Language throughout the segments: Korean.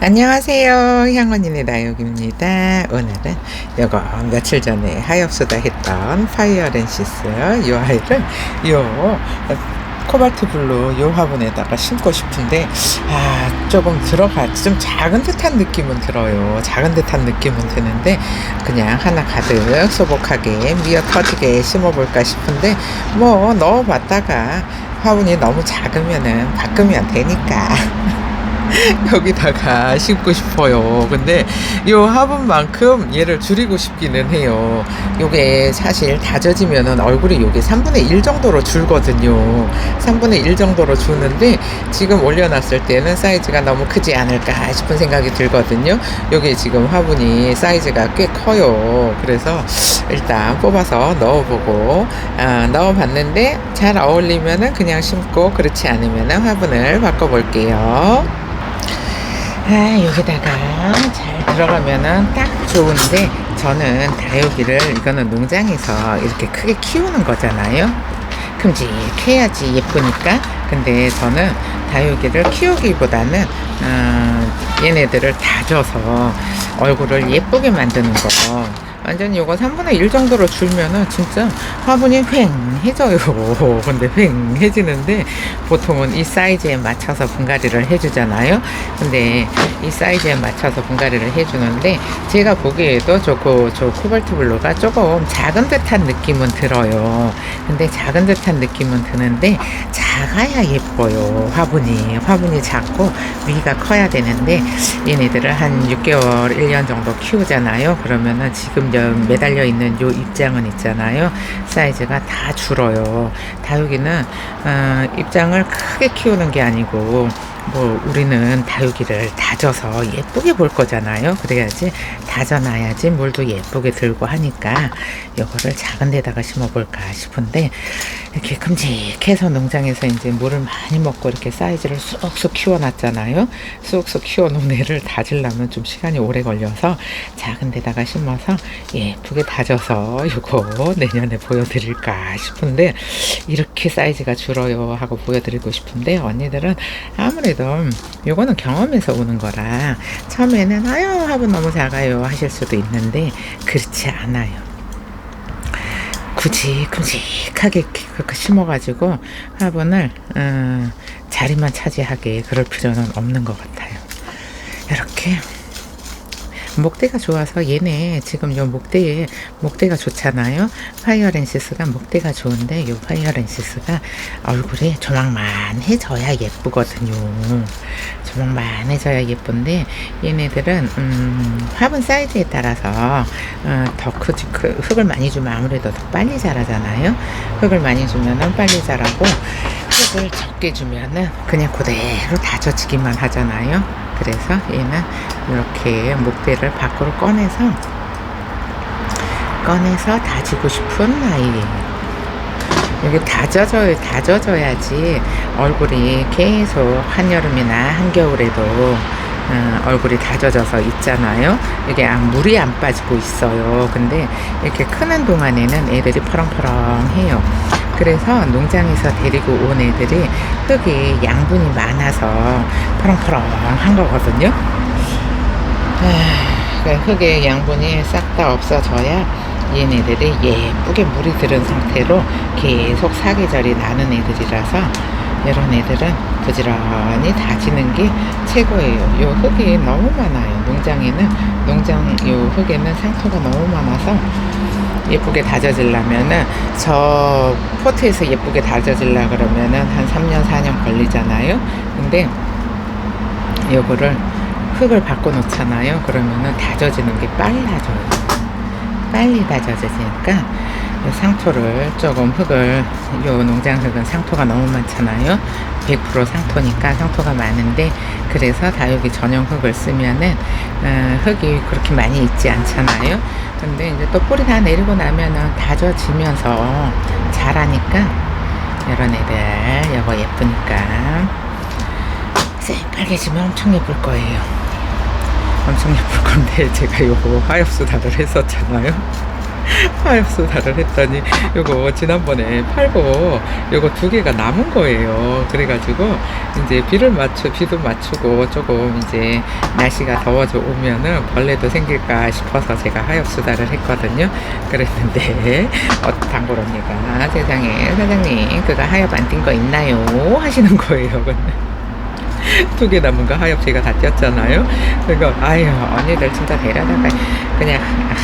안녕하세요. 향언니네 나육입니다. 오늘은 요거 며칠 전에 하엽수다 했던 파이어렌시스 요 아이를 요 코발트 블루 요 화분에다가 심고 싶은데 조금 좀 작은 듯한 느낌은 들어요. 작은 듯한 느낌은 드는데 그냥 하나 가득 소복하게 미어 터지게 심어볼까 싶은데 뭐 넣어봤다가 화분이 너무 작으면은 바꾸면 되니까 여기다가 심고 싶어요. 근데 요 화분만큼 얘를 줄이고 싶기는 해요. 요게 사실 다져지면은 얼굴이 요게 3분의 1 정도로 줄거든요. 3분의 1 정도로 주는데 지금 올려놨을 때는 사이즈가 너무 크지 않을까 싶은 생각이 들거든요. 요게 지금 화분이 사이즈가 꽤 커요. 그래서 일단 뽑아서 넣어보고 넣어봤는데 잘 어울리면은 그냥 심고 그렇지 않으면은 화분을 바꿔볼게요. 여기다가 잘 들어가면은 딱 좋은데 저는 다육이를 이거는 농장에서 이렇게 크게 키우는 거잖아요. 큼직해야지 예쁘니까. 근데 저는 다육이를 키우기보다는 얘네들을 다져서 얼굴을 예쁘게 만드는 거. 완전히 요거 3분의 1 정도로 줄면은 진짜 화분이 휑해져요. 근데 휑해지는데 보통은 이 사이즈에 맞춰서 분갈이를 해주잖아요. 근데 이 사이즈에 맞춰서 분갈이를 해주는데 제가 보기에도 저 코발트 블루가 조금 작은 듯한 느낌은 들어요. 근데 작은 듯한 느낌은 드는데 작아야 예뻐요. 화분이 작고 위가 커야 되는데 얘네들을 한 6개월 1년 정도 키우잖아요. 그러면은 지금 매달려 있는 요 입장은 있잖아요. 사이즈가 다 줄어요. 다육이는 입장을 크게 키우는 게 아니고 뭐 우리는 다육이를 다져서 예쁘게 볼 거잖아요. 그래야지 다져놔야지 물도 예쁘게 들고 하니까 요거를 작은 데다가 심어볼까 싶은데 이렇게 큼직해서 농장에서 이제 물을 많이 먹고 이렇게 사이즈를 쑥쑥 키워놨잖아요. 쑥쑥 키워놓은 애를 다지려면 좀 시간이 오래 걸려서 작은 데다가 심어서 예쁘게 다져서 요거 내년에 보여드릴까 싶은데 이렇게 사이즈가 줄어요 하고 보여드리고 싶은데 언니들은 아무래도 요거는 경험에서 오는 거라 처음에는 화분 너무 작아요 하실 수도 있는데 그렇지 않아요. 굳이 큼직하게 심어가지고 화분을 자리만 차지하게 그럴 필요는 없는 것 같아요. 이렇게 목대가 좋아서 얘네 지금 요 목대가 좋잖아요. 파이어렌시스가 목대가 좋은데 요 파이어렌시스가 얼굴이 조망만해져야 예쁘거든요. 조망만해져야 예쁜데 얘네들은 화분 사이즈에 따라서 더 흙을 많이 주면 아무래도 더 빨리 자라잖아요. 흙을 많이 주면은 빨리 자라고 흙을 적게 주면은 그냥 그대로 다져지기만 하잖아요. 그래서 얘는 이렇게 목대를 밖으로 꺼내서 다지고 싶은 아이예요. 여기 다져져야지 얼굴이 계속 한여름이나 한겨울에도 얼굴이 다져져서 있잖아요. 이게 물이 안 빠지고 있어요. 근데 이렇게 크는 동안에는 애들이 퍼렁퍼렁해요. 그래서 농장에서 데리고 온 애들이 흙이 양분이 많아서 퍼렁퍼렁한 거거든요. 흙의 양분이 싹 다 없어져야 얘네들이 예쁘게 물이 들은 상태로 계속 사계절이 나는 애들이라서 이런 애들은 부지런히 다지는 게 최고예요. 요 흙이 너무 많아요. 요 흙에는 상토가 너무 많아서 예쁘게 다져지려면은 저 포트에서 예쁘게 다져지려 그러면은 한 3년 4년 걸리잖아요. 근데 요거를 흙을 바꿔 놓잖아요. 그러면은 다져지는 게 빨리 다져지니까 요 상토를 조금 요 농장 흙은 상토가 너무 많잖아요. 100% 상토니까 상토가 많은데 그래서 다육이 전용 흙을 쓰면은 흙이 그렇게 많이 있지 않잖아요. 근데 이제 또 뿌리 다 내리고 나면은 다져지면서 자라니까 이런 애들 요거 예쁘니까 새빨개지면 엄청 예쁠 거예요. 엄청 예쁠 건데 제가 요거 하엽수다를 했었잖아요. 하엽수다를 했더니 요거 지난번에 팔고 요거 두 개가 남은 거예요. 그래가지고 이제 비도 맞추고 조금 이제 날씨가 더워져 오면은 벌레도 생길까 싶어서 제가 하엽수다를 했거든요. 그랬는데 단골 언니가 세상에 사장님 그거 하엽 안 띈 거 있나요? 하시는 거예요. 두 개 남은 거 하엽 제가 다 띄었잖아요. 그러니까 아유 언니들 진짜 대단하다. 그냥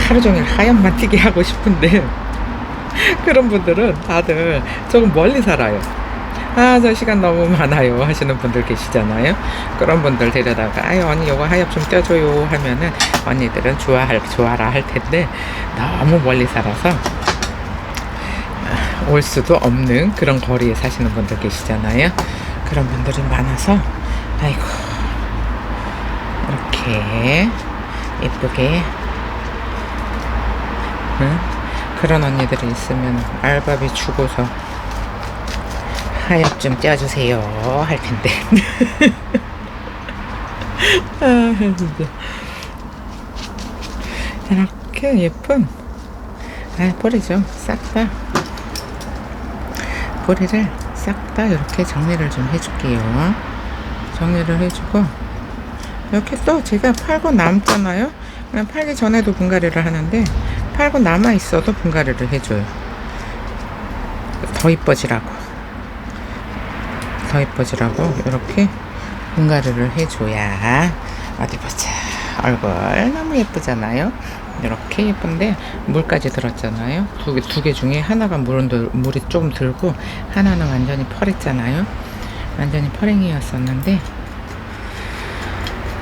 하루 종일 하엽만 튀게 하고 싶은데 그런 분들은 다들 조금 멀리 살아요. 아 저 시간 너무 많아요 하시는 분들 계시잖아요. 그런 분들 데려다가 아유 언니 요거 하엽 좀 떼줘요 하면은 언니들은 좋아라 할 텐데 너무 멀리 살아서 올 수도 없는 그런 거리에 사시는 분들 계시잖아요. 그런 분들이 많아서 아이고 이렇게 예쁘게 응? 그런 언니들이 있으면 알바비 주고서 하엽 좀 떼어주세요 할 텐데 아 진짜 이렇게 예쁜 뿌리죠. 뿌리를 싹 다 이렇게 정리를 좀 해줄게요. 정리를 해주고 이렇게 또 제가 팔고 남잖아요. 그냥 팔기 전에도 분갈이를 하는데 팔고 남아 있어도 분갈이를 해줘요. 더 이뻐지라고 이렇게 분갈이를 해줘야 어디 보자 얼굴 너무 예쁘잖아요. 이렇게 예쁜데 물까지 들었잖아요. 두 개 중에 하나가 물이 조금 들고 하나는 완전히 펄했잖아요. 완전히 퍼링이었었는데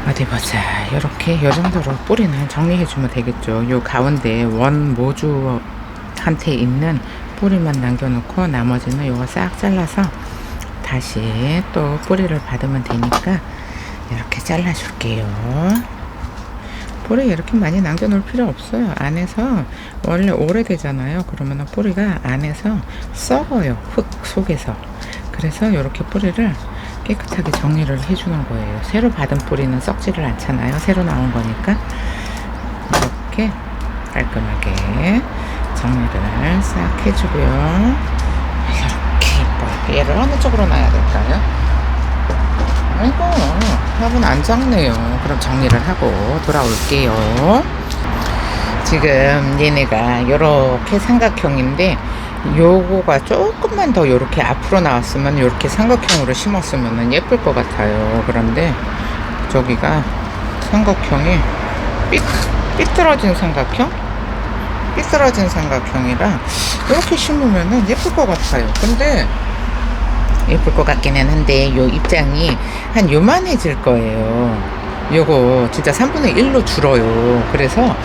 어디 보자. 이렇게 요 정도로 뿌리는 정리해주면 되겠죠. 요 가운데 원 모주한테 있는 뿌리만 남겨놓고 나머지는 요거 싹 잘라서 다시 또 뿌리를 받으면 되니까 이렇게 잘라줄게요. 뿌리 이렇게 많이 남겨놓을 필요 없어요. 안에서 원래 오래되잖아요. 그러면 뿌리가 안에서 썩어요. 흙 속에서. 그래서 이렇게 뿌리를 깨끗하게 정리를 해주는 거예요. 새로 받은 뿌리는 썩지를 않잖아요. 새로 나온 거니까 이렇게 깔끔하게 정리를 싹 해주고요. 이렇게 예뻐요. 얘를 어느 쪽으로 놔야 될까요? 아이고 화분 안 작네요. 그럼 정리를 하고 돌아올게요. 지금 얘네가 요렇게 삼각형인데 요거가 조금만 더 요렇게 앞으로 나왔으면 요렇게 삼각형으로 심었으면 예쁠 것 같아요. 그런데 저기가 삼각형이 삐뚤어진 삼각형이라 이렇게 심으면 예쁠 것 같아요. 근데 예쁠 것 같기는 한데 요 입장이 한 요만해질 거예요. 요거 진짜 3분의 1로 줄어요. 그래서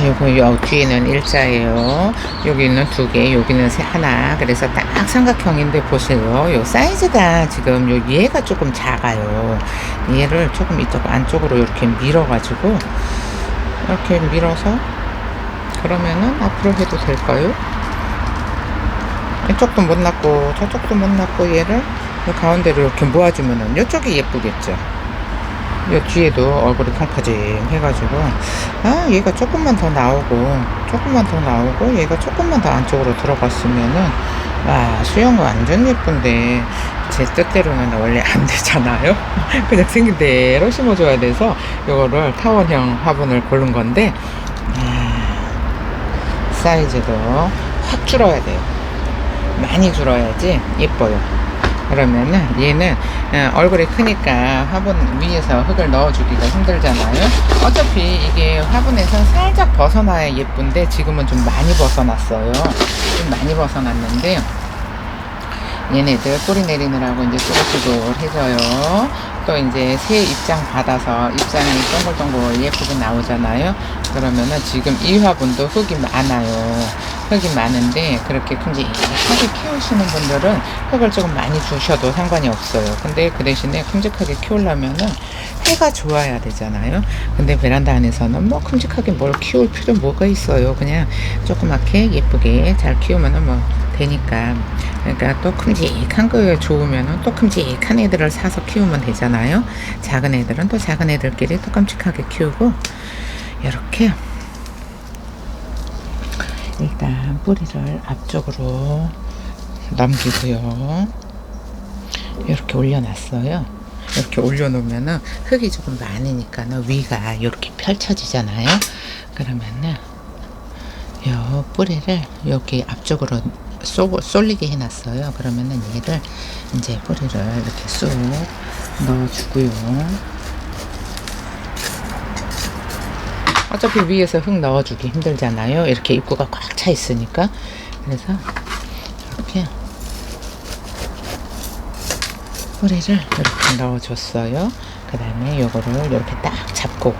요거 요 뒤에는 일자예요. 여기는 2개, 여기는 하나. 그래서 딱 삼각형인데 보세요. 요 사이즈가 지금 요 얘가 조금 작아요. 얘를 조금 이쪽 안쪽으로 이렇게 밀어가지고 이렇게 밀어서 그러면은 앞으로 해도 될까요? 이쪽도 못 났고 저쪽도 못 났고 얘를 가운데로 이렇게 모아주면은 이쪽이 예쁘겠죠. 이 뒤에도 얼굴이 펑퍼짐 해가지고 얘가 조금만 더 나오고 얘가 조금만 더 안쪽으로 들어갔으면은 수영 완전 예쁜데 제 뜻대로는 원래 안 되잖아요. 그냥 생긴 대로 심어줘야 돼서 이거를 타원형 화분을 고른 건데 사이즈도 확 줄어야 돼요. 많이 줄어야지 예뻐요. 그러면은 얘는 얼굴이 크니까 화분 위에서 흙을 넣어주기가 힘들잖아요. 어차피 이게 화분에서 살짝 벗어나야 예쁜데 지금은 좀 많이 벗어났어요. 좀 많이 벗어났는데 얘네들 뿌리 내리느라고 이제 쪼글쪼글 해줘요. 또 이제 새 입장 받아서 입장이 동글동글 예쁘게 나오잖아요. 그러면은 지금 이 화분도 흙이 많아요. 흙이 많은데 그렇게 큼직하게 키우시는 분들은 흙을 조금 많이 주셔도 상관이 없어요. 근데 그 대신에 큼직하게 키우려면은 해가 좋아야 되잖아요. 근데 베란다 안에서는 뭐 큼직하게 뭘 키울 필요 뭐가 있어요. 그냥 조그맣게 예쁘게 잘 키우면은 뭐 되니까. 그러니까 또 큼직한 거 좋으면은 또 큼직한 애들을 사서 키우면 되잖아요. 작은 애들은 또 작은 애들끼리 또 끔찍하게 키우고 이렇게 일단 뿌리를 앞쪽으로 넘기고요. 이렇게 올려놨어요. 이렇게 올려놓으면은 흙이 조금 많으니까는 위가 이렇게 펼쳐지잖아요. 그러면은 요 뿌리를 여기 앞쪽으로 쏠리게 해놨어요. 그러면은 얘를 이제 뿌리를 이렇게 쑥 넣어주고요. 어차피 위에서 흙 넣어주기 힘들잖아요. 이렇게 입구가 꽉 차 있으니까. 그래서 이렇게 뿌리를 이렇게 넣어줬어요. 그 다음에 요거를 이렇게 딱 잡고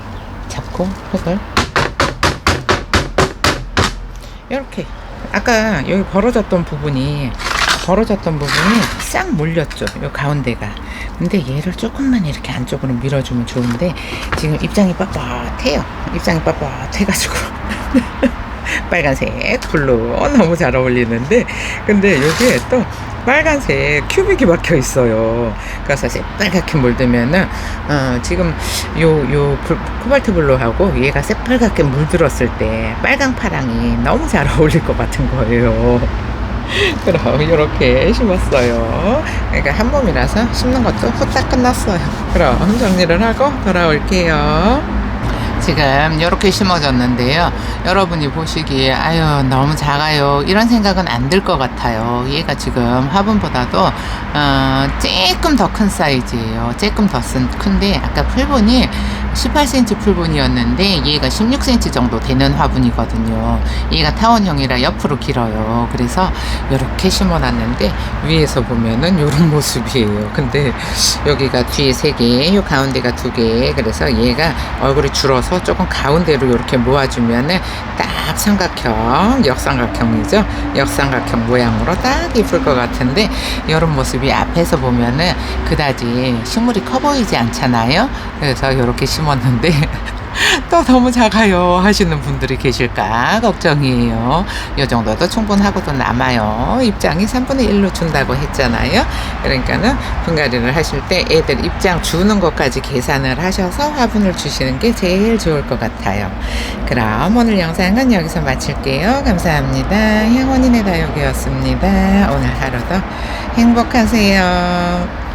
흙을 이렇게 아까 여기 벌어졌던 부분이 싹 몰렸죠. 요 가운데가. 근데 얘를 조금만 이렇게 안쪽으로 밀어주면 좋은데 지금 입장이 빳빳해요. 입장이 빳빳해가지고 빨간색 블루 너무 잘 어울리는데 근데 여기에 또 빨간색 큐빅이 박혀 있어요. 그래서 새빨갛게 물들면은 지금 요 코발트 블루하고 얘가 새빨갛게 물들었을 때 빨강 파랑이 너무 잘 어울릴 것 같은 거예요. 그럼 이렇게 심었어요. 그러니까 한 몸이라서 심는 것도 후딱 끝났어요. 그럼 정리를 하고 돌아올게요. 지금 이렇게 심어졌는데요. 여러분이 보시기에 아유 너무 작아요 이런 생각은 안 들 것 같아요. 얘가 지금 화분보다도 조금 더 큰 사이즈예요. 조금 더 큰데 아까 풀분이 18cm 풀분이었는데 얘가 16cm 정도 되는 화분이거든요. 얘가 타원형이라 옆으로 길어요. 그래서 이렇게 심어놨는데 위에서 보면은 이런 모습이에요. 근데 여기가 뒤에 3개, 요 가운데가 2개. 그래서 얘가 얼굴이 줄어서 조금 가운데로 이렇게 모아주면은 딱 삼각형, 역삼각형이죠. 역삼각형 모양으로 딱 이쁠 것 같은데 이런 모습이 앞에서 보면은 그다지 식물이 커 보이지 않잖아요. 그래서 이렇게 심었는데 또 너무 작아요 하시는 분들이 계실까 걱정이에요. 이 정도도 충분하고도 남아요. 입장이 3분의 1로 준다고 했잖아요. 그러니까는 분갈이를 하실 때 애들 입장 주는 것까지 계산을 하셔서 화분을 주시는 게 제일 좋을 것 같아요. 그럼 오늘 영상은 여기서 마칠게요. 감사합니다. 향원이네 다육이었습니다. 오늘 하루도 행복하세요.